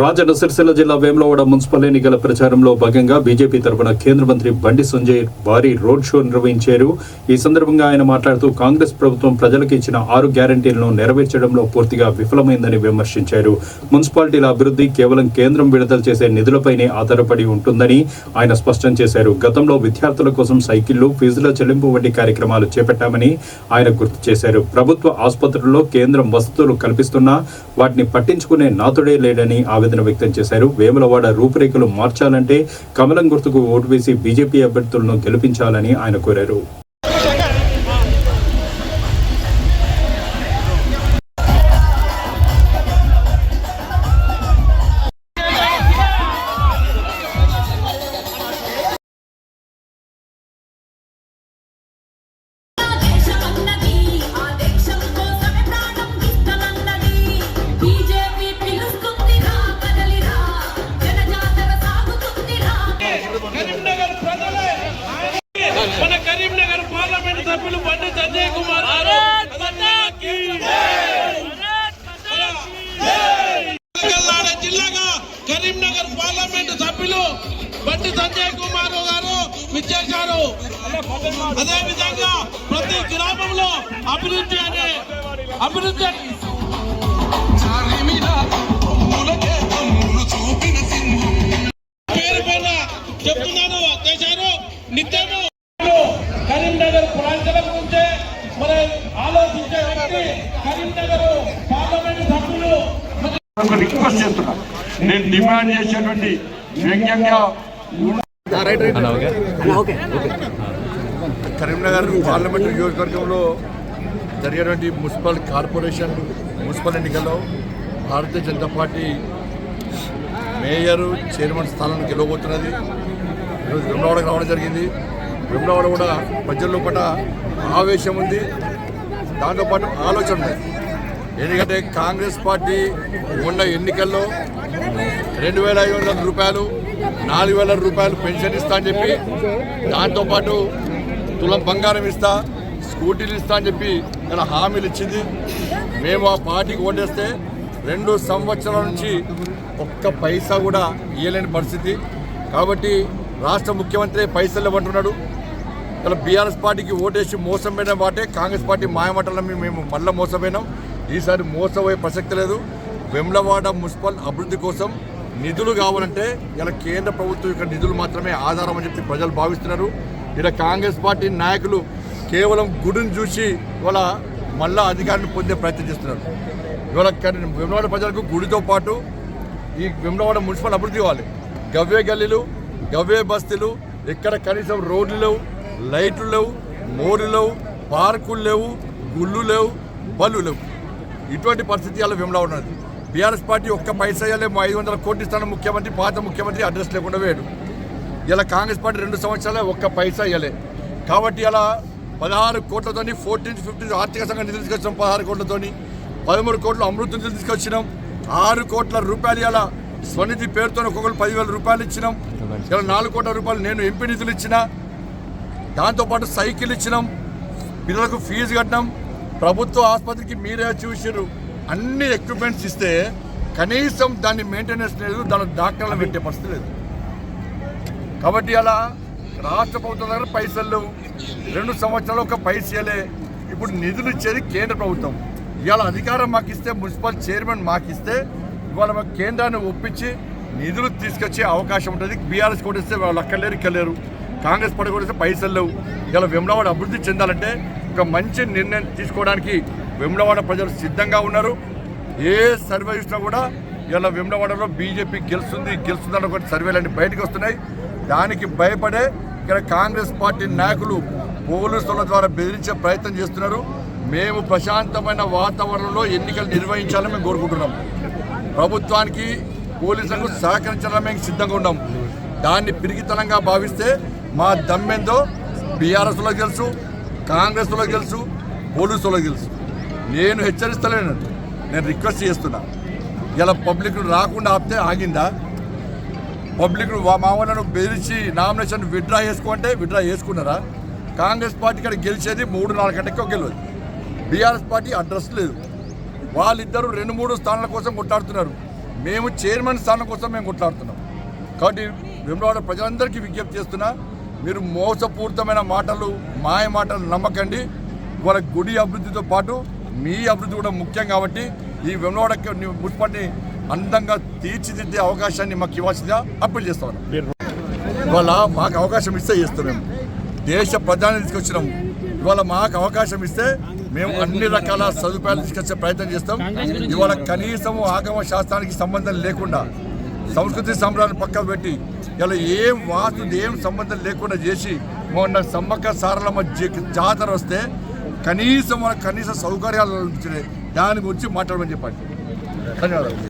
రాజన్న సిరిసిల్ల జిల్లా వేములవాడ మున్సిపల్ ఎన్నికల ప్రచారంలో భాగంగా బీజేపీ తరపున కేంద్ర మంత్రి బండి సంజయ్ భారీ రోడ్ షో నిర్వహించారు. ఈ సందర్భంగా ఆయన మాట్లాడుతూ కాంగ్రెస్ ప్రభుత్వం ప్రజలకు ఇచ్చిన 6 గ్యారంటీలను నెరవేర్చడంలో పూర్తిగా విఫలమైందని విమర్శించారు. మున్సిపాలిటీల అభివృద్ధి కేవలం కేంద్రం విడుదల చేసే నిధులపైనే ఆధారపడి ఉంటుందని ఆయన స్పష్టం చేశారు. గతంలో విద్యార్థుల కోసం సైకిళ్లు, ఫీజుల చెల్లింపు వంటి కార్యక్రమాలు చేపట్టామని ఆయన గుర్తు చేశారు. ప్రభుత్వ ఆసుపత్రుల్లో కేంద్రం వసతులు కల్పిస్తున్నా వాటిని పట్టించుకునే నాతుడే లేడని ఆవేదన వ్యక్తం చేశారు. వేములవాడ రూపురేఖలు మార్చాలంటే కమలం గుర్తుకు ఓటు వేసి బీజేపీ అభ్యర్థులను గెలిపించాలని ఆయన కోరారు. మన కరీంనగర్ పార్లమెంట్ సభ్యులు బండి సంజయ్ కుమార్ జిల్లాగా కరీంనగర్ పార్లమెంట్ సభ్యులు బండి సంజయ్ కుమార్ గారు విచ్చేశారు. అదే విధంగా ప్రతి గ్రామంలో అభివృద్ధి పేరు పైన చెప్తున్నాను చేశారు. నిత్యము కరీంనగర్ ప్రాంతాల గురించే మరి ఆలోచించే వ్యక్తి కరీంనగర్ పార్లమెంట్ సభ్యులు రిక్వెస్ట్ చేస్తున్నా. నేను డిమాండ్ చేసేటువంటి వ్యంగ్యంగా కరీంనగర్ పార్లమెంట్ నియోజకవర్గంలో జరిగినటువంటి మున్సిపల్ ఎన్నికల్లో Bharatiya Janata party mayor, chairman స్థానాన్ని గెలవబోతున్నది. ఈరోజు వేములవాడకు రావడం జరిగింది. వేములవాడ కూడా ప్రజల్లో పట్ల ఆవేశం ఉంది, దాంతోపాటు ఆలోచన ఉంది. ఎందుకంటే కాంగ్రెస్ పార్టీ ఉన్న ఎన్నికల్లో 2,500 రూపాయలు, 4,000 రూపాయలు పెన్షన్ ఇస్తా అని చెప్పి, దాంతోపాటు తులం బంగారం ఇస్తా, స్కూటీలు ఇస్తా అని చెప్పి ఇలా హామీలు ఇచ్చింది. మేము ఆ పార్టీకి ఓటేస్తే 2 సంవత్సరాల నుంచి ఒక్క పైసా కూడా ఇవ్వలేని పరిస్థితి. కాబట్టి రాష్ట్ర ముఖ్యమంత్రి పైసలు ఇవ్వమంటున్నాడు. ఇలా బీఆర్ఎస్ పార్టీకి ఓటేసి మోసపోయిన వాటే కాంగ్రెస్ పార్టీ మాయమాటలని మేము మళ్ళీ మోసపోయినాం. ఈసారి మోసపోయే ప్రసక్తి లేదు. వేములవాడ మున్సిపల్ అభివృద్ధి కోసం నిధులు కావాలంటే ఇలా కేంద్ర ప్రభుత్వం యొక్క నిధులు మాత్రమే ఆధారం అని చెప్పి ప్రజలు భావిస్తున్నారు. ఇలా కాంగ్రెస్ పార్టీ నాయకులు కేవలం గుడిని చూసి ఇవాళ మళ్ళా అధికారాన్ని పొందే ప్రయత్నం చేస్తున్నారు. ఇవాళ వేములవాడ ప్రజలకు గుడితో పాటు ఈ వేములవాడ మున్సిపల్ అభివృద్ధి కావాలి. గవ్వే గల్లీలు, గవ్వే బస్తీలు, ఎక్కడ కనీసం రోడ్లు లేవు, లైట్లు లేవు, మోర్లు లేవు, పార్కులు లేవు, గుళ్ళు లేవు, బళ్ళు లేవు. ఇటువంటి పరిస్థితి అలా వేములవాడ ఉన్నది. బీఆర్ఎస్ పార్టీ ఒక్క పైసా ఇవ్వలేము, 500 కోట్లు ఇస్తాను ముఖ్యమంత్రి, పాత ముఖ్యమంత్రి అడ్రస్ లేకుండా వేయడు. ఇలా కాంగ్రెస్ పార్టీ 2 సంవత్సరాలే ఒక్క పైసా ఇవ్వలే. కాబట్టి ఇలా 16 కోట్లతోని 14-15 ఆర్థిక సంఘం నిధులు తీసుకొచ్చినాం. 16 కోట్లతోని 13 కోట్లు అమృత నిధులు తీసుకొచ్చినాం. 6 కోట్ల రూపాయలు ఇలా స్వనిధి పేరుతో ఒక్కొక్కరు 10,000 రూపాయలు ఇచ్చినాం. ఇలా 4 కోట్ల రూపాయలు నేను ఎంపీ నిధులు ఇచ్చిన, దాంతోపాటు సైకిల్ ఇచ్చినాం, పిల్లలకు ఫీజు కట్టినాం. ప్రభుత్వ ఆసుపత్రికి మీరే చూసారు, అన్ని ఎక్విప్మెంట్స్ ఇస్తే కనీసం దాన్ని మెయింటెనెన్స్ లేదు, దాని డాక్టర్లు పెట్టే పరిస్థితి లేదు. కాబట్టి అలా రాష్ట్ర ప్రభుత్వం దగ్గర పైసలు లేవు. 2 సంవత్సరాలు ఒక పైసలే. ఇప్పుడు నిధులు ఇచ్చేది కేంద్ర ప్రభుత్వం. ఇవాళ అధికారం మాకు ఇస్తే, మున్సిపల్ చైర్మన్ మాకు ఇస్తే, ఇవాళ మాకు కేంద్రాన్ని ఒప్పించి నిధులు తీసుకొచ్చే అవకాశం ఉంటుంది. బీఆర్ఎస్ కొట్టేస్తే వాళ్ళు అక్కర్లేరు, ఇక్కర్లేరు. కాంగ్రెస్ పార్టీ కొట్టేస్తే పైసలు లేవు. ఇలా వేములవాడ అభివృద్ధి చెందాలంటే ఒక మంచి నిర్ణయం తీసుకోవడానికి వేములవాడ ప్రజలు సిద్ధంగా ఉన్నారు. ఏ సర్వే చూసినా కూడా ఇలా వేములవాడలో బీజేపీ గెలుస్తుందన్న ఒకటి సర్వేలన్నీ బయటకు వస్తున్నాయి. దానికి భయపడే ఇక్కడ కాంగ్రెస్ పార్టీ నాయకులు పోలీసుల ద్వారా బెదిరించే ప్రయత్నం చేస్తున్నారు. మేము ప్రశాంతమైన వాతావరణంలో ఎన్నికలు నిర్వహించాలని మేము కోరుకుంటున్నాం. ప్రభుత్వానికి, పోలీసులకు సహకరించాలని మేము సిద్ధంగా ఉన్నాం. దాన్ని పిరిగితనంగా భావిస్తే మా దమ్మెందో బీఆర్ఎస్లో తెలుసు, కాంగ్రెస్లో తెలుసు, పోలీసులో తెలుసు. నేను హెచ్చరిస్తలేను, నేను రిక్వెస్ట్ చేస్తున్నా. ఇలా పబ్లిక్ రాకుండా ఆపితే ఆగిందా? పబ్లిక్ మా వాళ్ళను బెదిరించి నామినేషన్ విత్డ్రా చేసుకుంటే విత్డ్రా చేసుకున్నారా? కాంగ్రెస్ పార్టీ ఇక్కడ గెలిచేది 3-4 గంటలకు గెలవదు. బీఆర్ఎస్ పార్టీ అడ్రస్ లేదు. వాళ్ళిద్దరూ 2-3 స్థానాల కోసం కొట్టాడుతున్నారు. మేము చైర్మన్ స్థానం కోసం మేము కొట్లాడుతున్నాం. కాబట్టి వేములవాడ ప్రజలందరికీ విజ్ఞప్తి చేస్తున్నా, మీరు మోసపూరితమైన మాటలు మాయ మాటలు నమ్మకండి. ఇవాళ గుడి అభివృద్ధితో పాటు మీ అభివృద్ధి కూడా ముఖ్యం. కాబట్టి ఈ వేములవాడ మున్సిపాలిటీ అందంగా తీర్చిదిద్దే అవకాశాన్ని మాకు ఇవ్వాల్సిందిగా అప్పీల్ చేస్తాం. ఇవాళ మాకు అవకాశం ఇస్తే చేస్తున్నాం. దేశ ప్రధాని తీసుకొచ్చినాం. ఇవాళ మాకు అవకాశం ఇస్తే మేము అన్ని రకాల సదుపాయాలు తీసుకొచ్చే ప్రయత్నం చేస్తాం. ఇవాళ కనీసం ఆగమ శాస్త్రానికి సంబంధం లేకుండా సంస్కృతి సంబరాలను పక్కకు పెట్టి ఇలా ఏం వాస్తు ఏం సంబంధం లేకుండా చేసి మొన్న సమ్మక్క సారలమ్మ జాతర వస్తే కనీస సౌకర్యాలు దాని గురించి మాట్లాడమని చెప్పండి. ధన్యవాదాలు.